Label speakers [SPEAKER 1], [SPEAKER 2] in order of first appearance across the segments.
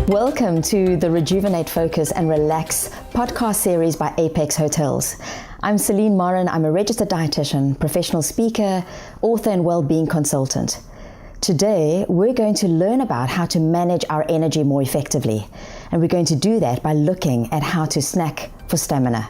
[SPEAKER 1] Welcome to the Rejuvenate, Focus and Relax podcast series by Apex Hotels. I'm Celine Morin. I'm a registered dietitian, professional speaker, author and well-being consultant. Today, we're going to learn about how to manage our energy more effectively. And we're going to do that by looking at how to snack for stamina.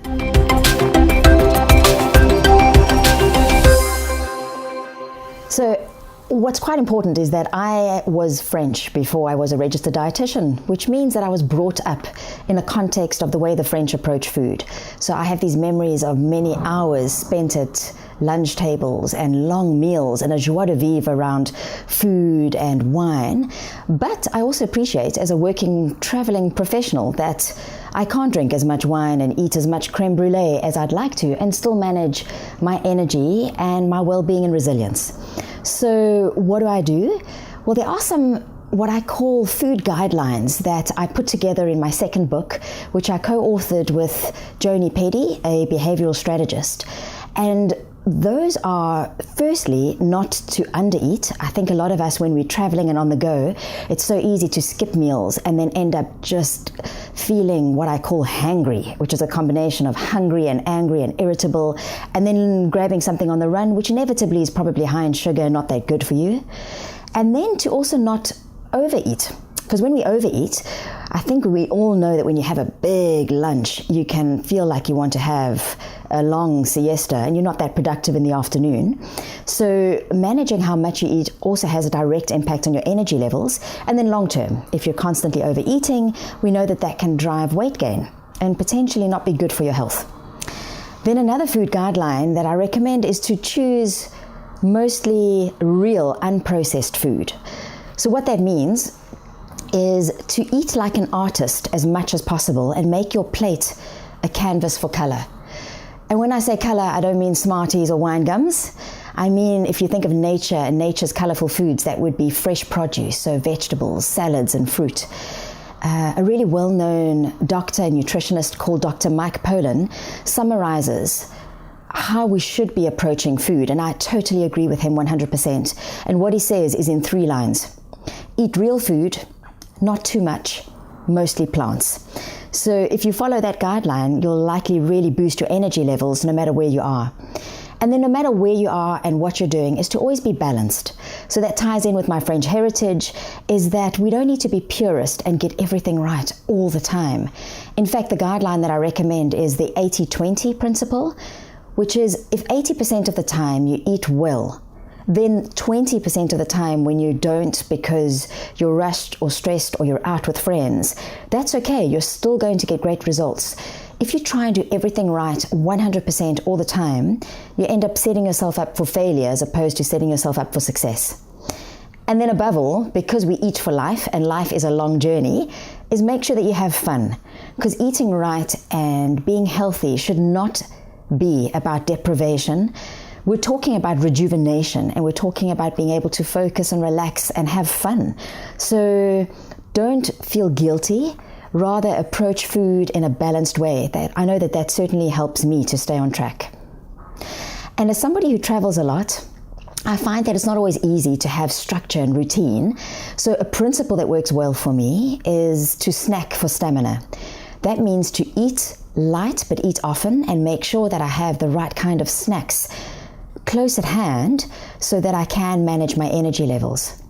[SPEAKER 1] So, what's quite important is that I was French before I was a registered dietitian, which means that I was brought up in the context of the way the French approach food. So I have these memories of many hours spent at lunch tables and long meals and a joie de vivre around food and wine. But I also appreciate, as a working, traveling professional, that I can't drink as much wine and eat as much creme brulee as I'd like to and still manage my energy and my well-being and resilience. So what do? Well, there are some what I call food guidelines that I put together in my second book, which I co-authored with Joni Petty, a behavioral strategist. And those are, firstly, not to undereat. I think a lot of us, when we're traveling and on the go, it's so easy to skip meals and then end up just feeling what I call hangry, which is a combination of hungry and angry and irritable, and then grabbing something on the run, which inevitably is probably high in sugar, not that good for you. And then to also not overeat. Because when we overeat, I think we all know that when you have a big lunch, you can feel like you want to have a long siesta and you're not that productive in the afternoon. So managing how much you eat also has a direct impact on your energy levels. And then long term, if you're constantly overeating, we know that that can drive weight gain and potentially not be good for your health. Then another food guideline that I recommend is to choose mostly real, unprocessed food. So what that means is to eat like an artist as much as possible and make your plate a canvas for color. And when I say color, I don't mean Smarties or wine gums. I mean, if you think of nature and nature's colorful foods, that would be fresh produce, so vegetables, salads, and fruit. A really well-known doctor and nutritionist called Dr. Mike Pollan summarizes how we should be approaching food, and I totally agree with him 100%. And what he says is in 3 lines. Eat real food, not too much, mostly plants. So if you follow that guideline, you'll likely really boost your energy levels no matter where you are. And then no matter where you are and what you're doing is to always be balanced. So that ties in with my French heritage, is that we don't need to be purist and get everything right all the time. In fact, the guideline that I recommend is the 80-20 principle, which is if 80% of the time you eat well, then 20% of the time when you don't because you're rushed or stressed or you're out with friends, that's okay. You're still going to get great results. If you try and do everything right 100% all the time, you end up setting yourself up for failure as opposed to setting yourself up for success. And then above all, because we eat for life and life is a long journey, is make sure that you have fun. Because eating right and being healthy should not be about deprivation. We're talking about rejuvenation, and we're talking about being able to focus and relax and have fun. So don't feel guilty, rather approach food in a balanced way. I know that certainly helps me to stay on track. And as somebody who travels a lot, I find that it's not always easy to have structure and routine. So a principle that works well for me is to snack for stamina. That means to eat light but eat often and make sure that I have the right kind of snacks close at hand so that I can manage my energy levels.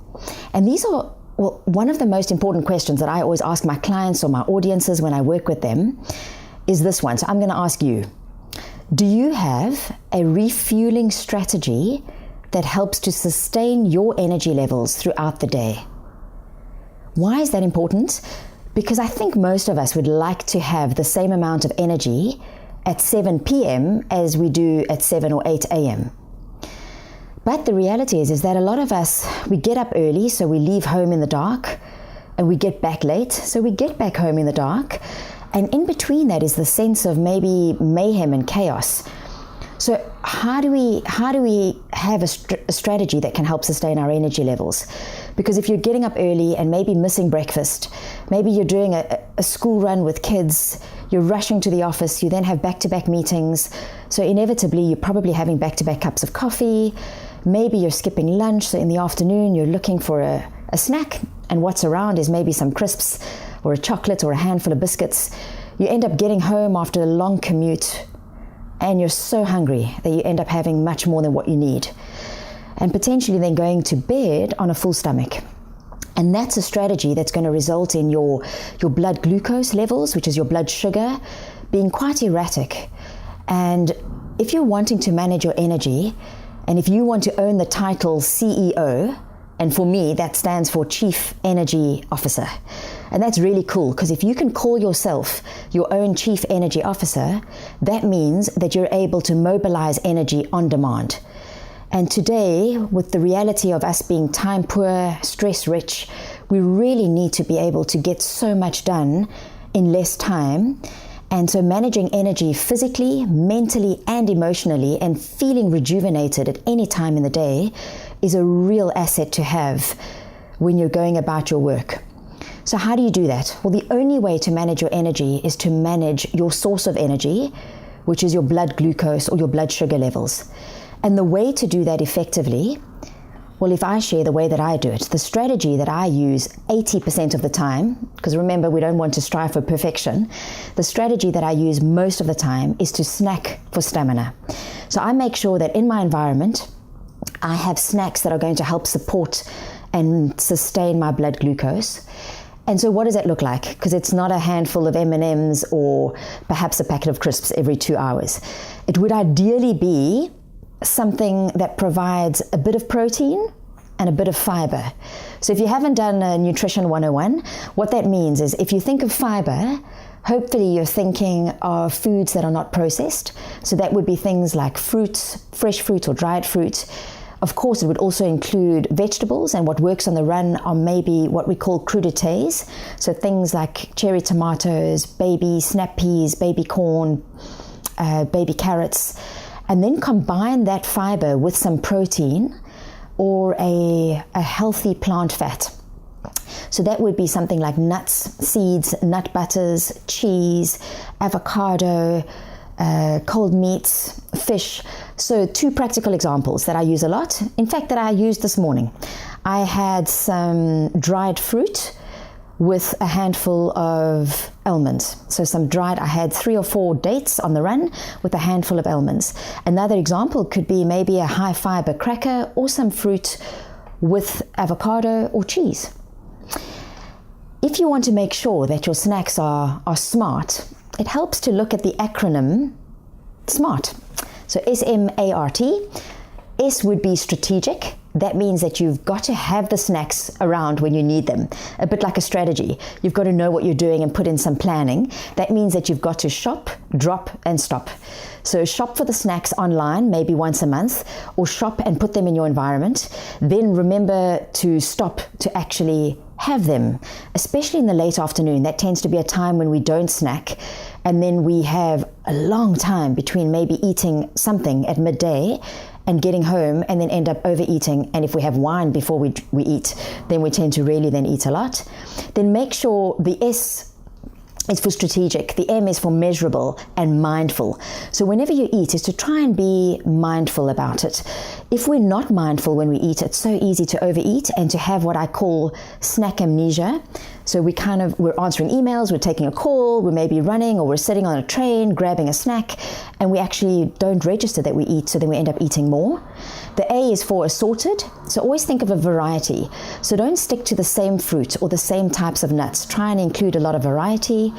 [SPEAKER 1] And these are, well, one of the most important questions that I always ask my clients or my audiences when I work with them is this one. So I'm going to ask you, do you have a refueling strategy that helps to sustain your energy levels throughout the day? Why is that important? Because I think most of us would like to have the same amount of energy at 7 p.m. as we do at 7 or 8 a.m. But the reality is that a lot of us, we get up early, so we leave home in the dark, and we get back late, so we get back home in the dark. And in between that is the sense of maybe mayhem and chaos. So how do we have a strategy that can help sustain our energy levels? Because if you're getting up early and maybe missing breakfast, maybe you're doing a school run with kids, you're rushing to the office, you then have back-to-back meetings, so inevitably you're probably having back-to-back cups of coffee, maybe you're skipping lunch, so in the afternoon you're looking for a snack, and what's around is maybe some crisps, or a chocolate or a handful of biscuits, you end up getting home after a long commute and you're so hungry that you end up having much more than what you need, and potentially then going to bed on a full stomach. And that's a strategy that's going to result in your blood glucose levels, which is your blood sugar, being quite erratic. And if you're wanting to manage your energy, and if you want to own the title CEO, and for me, that stands for Chief Energy Officer. And that's really cool, because if you can call yourself your own Chief Energy Officer, that means that you're able to mobilize energy on demand. And today, with the reality of us being time poor, stress rich, we really need to be able to get so much done in less time. And so managing energy physically, mentally, and emotionally, and feeling rejuvenated at any time in the day is a real asset to have when you're going about your work. So how do you do that? Well, the only way to manage your energy is to manage your source of energy, which is your blood glucose or your blood sugar levels. And the way to do that effectively, well, if I share the way that I do it, the strategy that I use 80% of the time, because remember, we don't want to strive for perfection, the strategy that I use most of the time is to snack for stamina. So I make sure that in my environment, I have snacks that are going to help support and sustain my blood glucose. And so what does that look like? Because it's not a handful of M&Ms or perhaps a packet of crisps every 2 hours. It would ideally be something that provides a bit of protein and a bit of fiber. So if you haven't done a Nutrition 101, what that means is if you think of fiber, hopefully you're thinking of foods that are not processed. So that would be things like fruits, fresh fruit or dried fruit. Of course, it would also include vegetables, and what works on the run are maybe what we call crudités. So things like cherry tomatoes, baby snap peas, baby corn, baby carrots. And then combine that fiber with some protein or a healthy plant fat. So that would be something like nuts, seeds, nut butters, cheese, avocado, cold meats, fish. So 2 practical examples that I use a lot. In fact, that I used this morning. I had some dried fruit with a handful of almonds. So I had 3 or 4 dates on the run with a handful of almonds. Another example could be maybe a high fiber cracker or some fruit with avocado or cheese. If you want to make sure that your snacks are smart, it helps to look at the acronym SMART. So S-M-A-R-T. S would be strategic. That means that you've got to have the snacks around when you need them, a bit like a strategy. You've got to know what you're doing and put in some planning. That means that you've got to shop, drop, and stop. So shop for the snacks online, maybe once a month, or shop and put them in your environment. Then remember to stop to actually have them, especially in the late afternoon. That tends to be a time when we don't snack, and then we have a long time between maybe eating something at midday and getting home, and then end up overeating. And if we have wine before we eat, then we tend to really then eat a lot. Then make sure the S is for strategic, the M is for measurable and mindful. So whenever you eat, is to try and be mindful about it. If we're not mindful when we eat, it's so easy to overeat and to have what I call snack amnesia. So we're answering emails, we're taking a call, we're maybe running, or we're sitting on a train, grabbing a snack, and we actually don't register that we eat, so then we end up eating more. The A is for assorted. So always think of a variety. So don't stick to the same fruit or the same types of nuts. Try and include a lot of variety.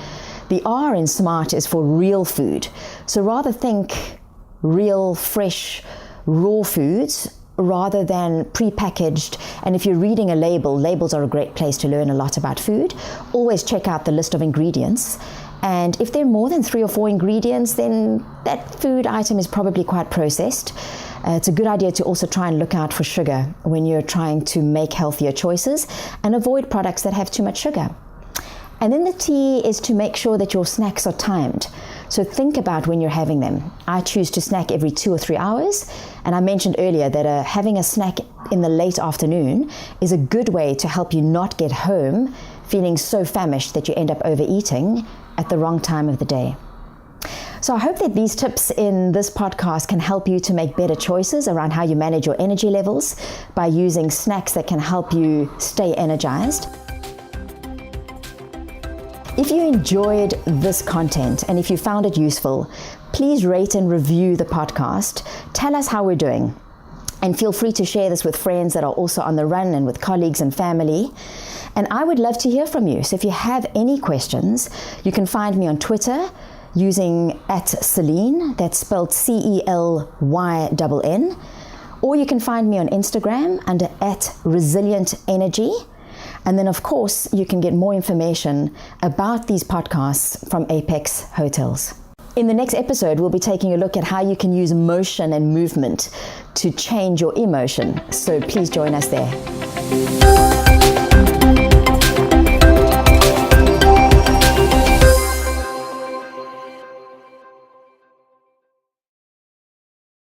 [SPEAKER 1] The R in SMART is for real food. So rather think real, fresh, raw foods rather than pre-packaged. And if you're reading a label, labels are a great place to learn a lot about food. Always check out the list of ingredients. And if there are more than 3 or 4 ingredients, then that food item is probably quite processed. It's a good idea to also try and look out for sugar when you're trying to make healthier choices, and avoid products that have too much sugar. And then the T is to make sure that your snacks are timed. So think about when you're having them. I choose to snack every 2 or 3 hours. And I mentioned earlier that having a snack in the late afternoon is a good way to help you not get home feeling so famished that you end up overeating at the wrong time of the day. So I hope that these tips in this podcast can help you to make better choices around how you manage your energy levels by using snacks that can help you stay energized. If you enjoyed this content and if you found it useful, please rate and review the podcast. Tell us how we're doing. And feel free to share this with friends that are also on the run and with colleagues and family. And I would love to hear from you. So if you have any questions, you can find me on Twitter using @Celine, that's spelled CELYNN, or you can find me on Instagram under @ResilientEnergy. And then, of course, you can get more information about these podcasts from Apex Hotels. In the next episode, we'll be taking a look at how you can use motion and movement to change your emotion. So please join us there.